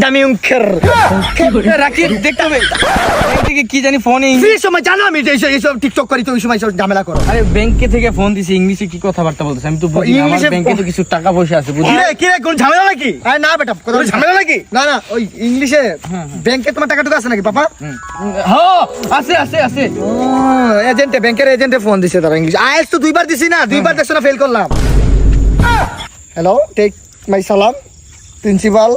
দামি উংখের রাখি দেখতে হবে থেকে কি জানি ফোনে এই সময় জানো আমি এইসব টিকটক করি তো ওই সময় সব ঝামেলা করো। আরে ব্যাংকে থেকে ফোন দিছি ইংলিশে কি কথাবার্তা বলতেছে আমি তো বুঝি না, আমার ইংলিশে ব্যাংকে তো কিছু টাকা পয়সা আছে বুঝি কি রে কোন ঝামেলা নাকি? আরে না বেটা কথা ঝামেলা নাকি? না না ওই ইংলিশে ব্যাংকে তোমার টাকা টুকু আছে নাকি পাপা? হ্যাঁ আছে আছে আছে ও এজেন্টে ব্যাংকের এজেন্টে ফোন দিছে তারা ইংলিশ আইএলটিএস তো দুইবার দিছি না, দুইবার দেখছ না ফেল করলাম। হ্যালো টেক মাই সালাম principal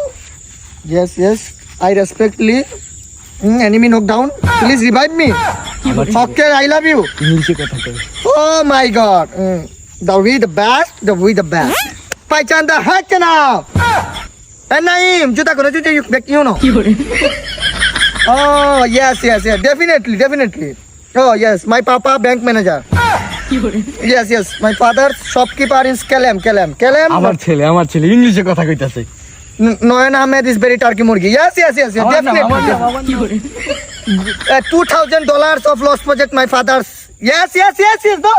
yes yes I respectfully enemy knockdown please revive me okay I love you ইংলিশে কথা কই oh my god the best पहचान the hack now and Naeem juta kono juta you know oh yes definitely oh yes my papa bank manager yes my father shopkeeper is Kelem আমার ছেলে ইংলিশে কথা কইতাছে Noyan Ahmed is very turkey murgi. Yes, definitely. $2,000 of lost project my father's. Yes, no.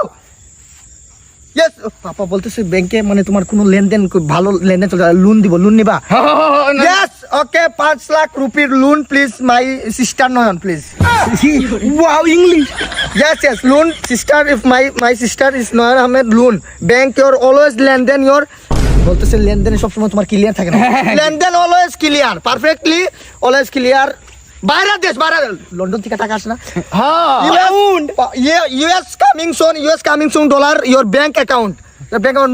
Yes, পাপা বলতেছে ব্যাংকে মানে তোমার কোনো লেনদেন ভালো লেনদেন চলে লোন দিব লোন নিবা? Yes, okay 5 লাখ রুপির loan please my sister Nayan please. Wow English Yes, loan sister if my sister is Noyan Ahmed loan. Bank your always লেনদেন your বলতেছে লেনদেনে সবসময় তোমার ক্লিয়ার থাকে না লেনদেন always clear perfectly always clear বাইরে লন্ডন থেকে টাকা আসে না US coming soon dollar your bank account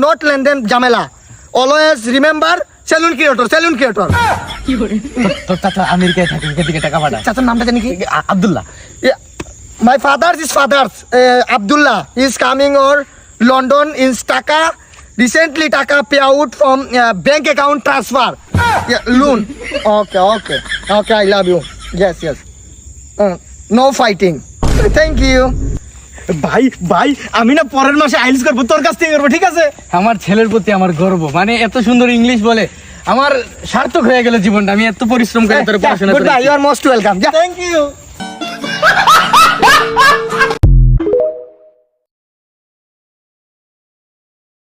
not লেনদেন ঝামেলা অলওয়েজ রিমেম্বার সেলুন ক্রিয়েটর তোর চাচা আমেরিকায় থাকে ওখান থেকে টাকা পাঠায় চাচার নামটা জানি কি Abdullah my father Abdullah is coming or London in টাকা recently taka payout from bank account transfer loan okay I love you yes no fighting thank you ভাই আমি না পরের মাসে আইএলটিএস করব তোর কাছ থেকে করব ঠিক আছে আমার ছেলের প্রতি আমার গর্ব মানে এত সুন্দর ইংলিশ বলে আমার সার্থক হয়ে গেল জীবনটা আমি এত পরিশ্রম করে তোর পড়াশোনা করেছি you are most welcome thank you